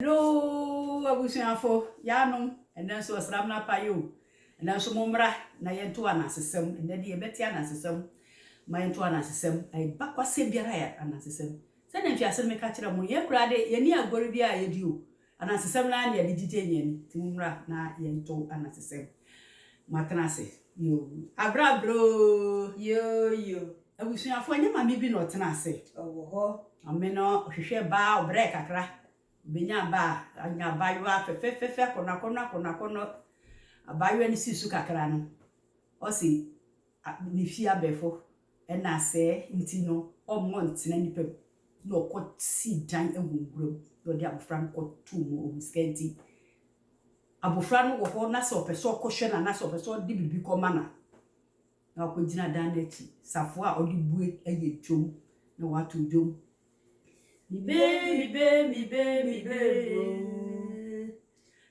Hello, abusuafo yanom ene so asram na payo ene so momra na yento anasesem ene de yebeti anasesem ma yento anasesem ai bakwase biara ya anasesem se na mfiase me ka kire mo ye kura de ye ni agori bia ye di o anasesem na ne digite nyeni ti momra na yento anasesem matenase yo abrabro yo abusuafo nya ma bi no tenase owo ho ameno hwehwe ba obre kakra benya ba anya baywa fefefefe kona abaywa ni sisu kakra no osi ni fia befo na se ntino ommo ntena nipa no okoti dan egunguro no de abofra no tumu obiskenti abofra no wo ho na se opeso okohwe na se opeso de bibi komana na okogina dan nachi safo a odi bue eye dwom na watu dwom mi be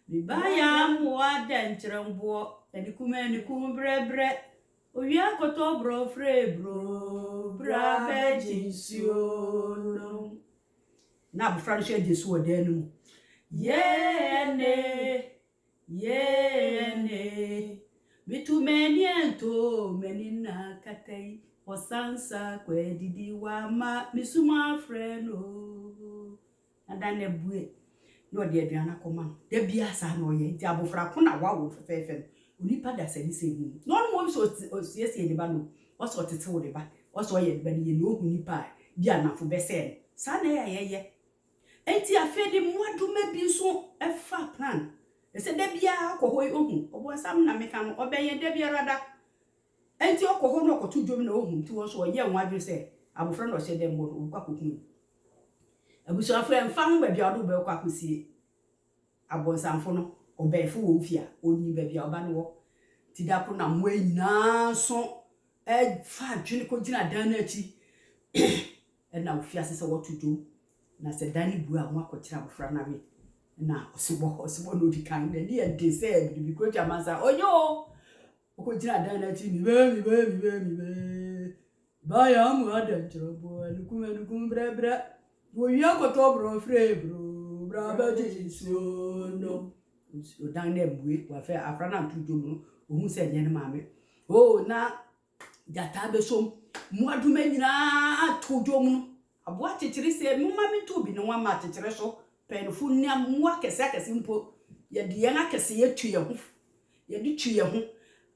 mi ba ya mwa dentrembo enikum brebre oya koto bro fre bro bra bejinsio na bu fran she jesu odenu yene bitumeni ento menina katai osansa kwedidi wa ma misuma freno adane bue no de aduana koma de bia sa no ye nti abofra ko na wawo fefefe onipa da sani se hu no no mo so osiesie de ba no oso tete wo de ba oso ye de ba ni ye no hu nipa bia na fo bese sa na ye enti afede moaduma bi so efa plan ese de bia akoho ohu obo sam na meka no obeye de bia rada enti okoho no okoto dwom na ohu nti wo so ye nwadwe se abofra no hye de mbo kwa kokun abusu afra mfa ho ba bia odo be kwa kosie abonsamfo no obefo wo fia oni ba bia oba no wo ti da ko na mo nyina so fa dwene ko gina dan na chi na ofia se woto dwom na se dani bu a mo akotira abofra na we na osebo no di kan na ni de se bi ko jamansa oyo ko gina dan na chi mi be ba ya mu adan trobo anukum bra wo ya ko to bro fre bro bra ba jinsio no o dan na bue wa fe afra na tu dwom no ohun se nye ne maame o na jata be som mu aduma nyina to dwom no abo akekere se mu ma me to bi no wa ma akekere so penfo nia mu akese mpo ye de yen akese ye tu ye ho ye de tu ye ho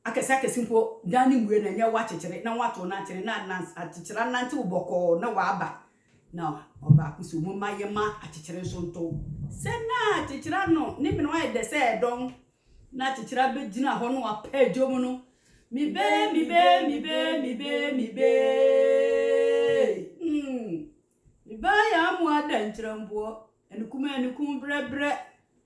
akese mpo dani mwe na nya wa akekere na wato na akekere na akekere na nti uboko na wa aba na oba kusu mu ma ye ma akekere so nto se na akekere no ni me no ye de se don na akekere be gina ho no wa pa dwom no mi be mi ba ya mu adantrembo enikum brebre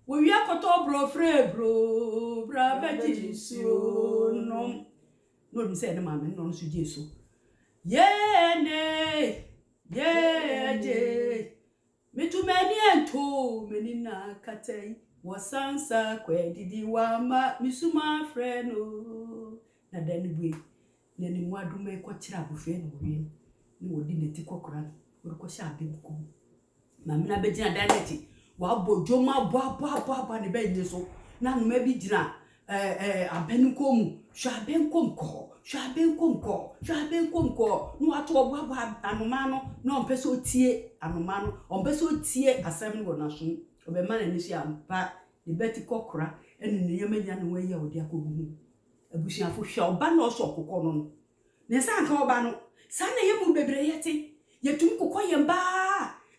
wo wi akoto bro fre bro bra bajisio no mi se ne ma me no so jesu yene mitumeni ento menina katai wasansa kwedidi wa ma misuma freno na dani bue na ni mwaduma ekotira abofre no wie ni wodi neti kokora oriko sha abemko ma mina be gina daneti wa bojoma bo ne be nyeso na no ma bi gina abenkom hwabenkom no ato obo anoma no na ompeso tie anoma no ompeso tie asem no na so obema na nisi ampa de beti kokora ene ne yemanya no waye odi akogu abusuafo hwa oba na oso kokko no ne sa nka oba no sa na yemu bebre yete yetum kokko yemba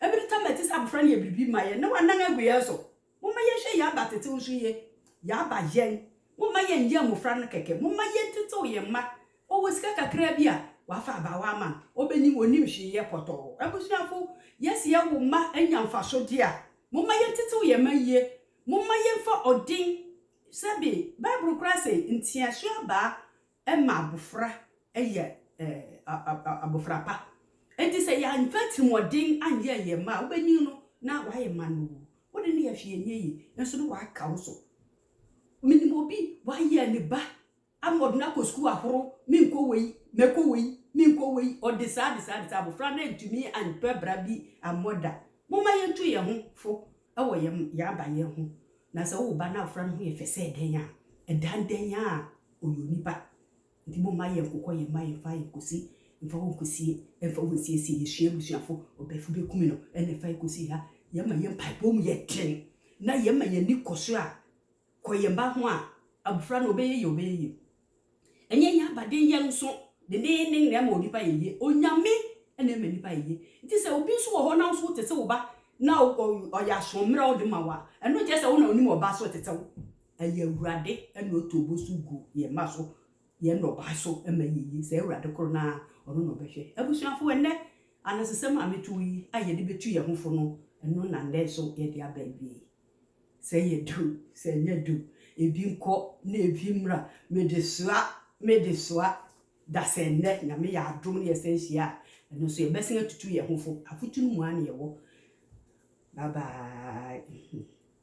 every time it is abofra na yebibi maye na wanan aguye so moma ye hwe ya batete wo so ye ya ba yen moma ye nje amofra no keke moma ye tete wo yemma o wosika kakra bia wafa abawa ma obeni woni hwe ye poto abusuafo yes ye wo ma anya mfaso dia moma ye tete wo yemma ye moma ye fa odin sabi bible krase ntia so aba ema abofra eye abofra pa enti se ya infati modin anye ye ma obeni no na wa ye ma no wode ne ya hwe nye yi enso no wa ka wo so minimo bi wa ye ne ba amodna ko school ahoro minko wei odisa abofra na ntumi anpe bra bi amoda moma ye ntu ye ho fo ewo ya ba ye ho na se wo ba na afra no ye fese den a edan den a oyo nipa nti bo ma ye kokọ ye ma ye fa ye kosi mfa wo kosi emfa wo sie ye hia busuafo obefu be kumi no ene fa ye kosi ha ye ma ye mpa bom ye ten na ye ma ye ni koso a koye mba ho a abufra no obeye enye ya ba den ye nso de ne na ma onipa ye onyame ene ma nipa ye nti se obi nso wo ho na nso te se wo ba na oya somre o de mawa eno je se wo na onim oba so tete wo aye awurade ene otobo su gu ye ma so ye no ba so ema ye se awurade kro na ono no behwe abusuafo ene anasesem ametu yi aye de betu ye hofo no eno na nde so ye de aba bi se ye du se nye du ebi nko na ebi mra medesua da se nne na me ya adom ne ye se hia eno so ye besen atutu ye hofo afutu no mu an ye wo bye bye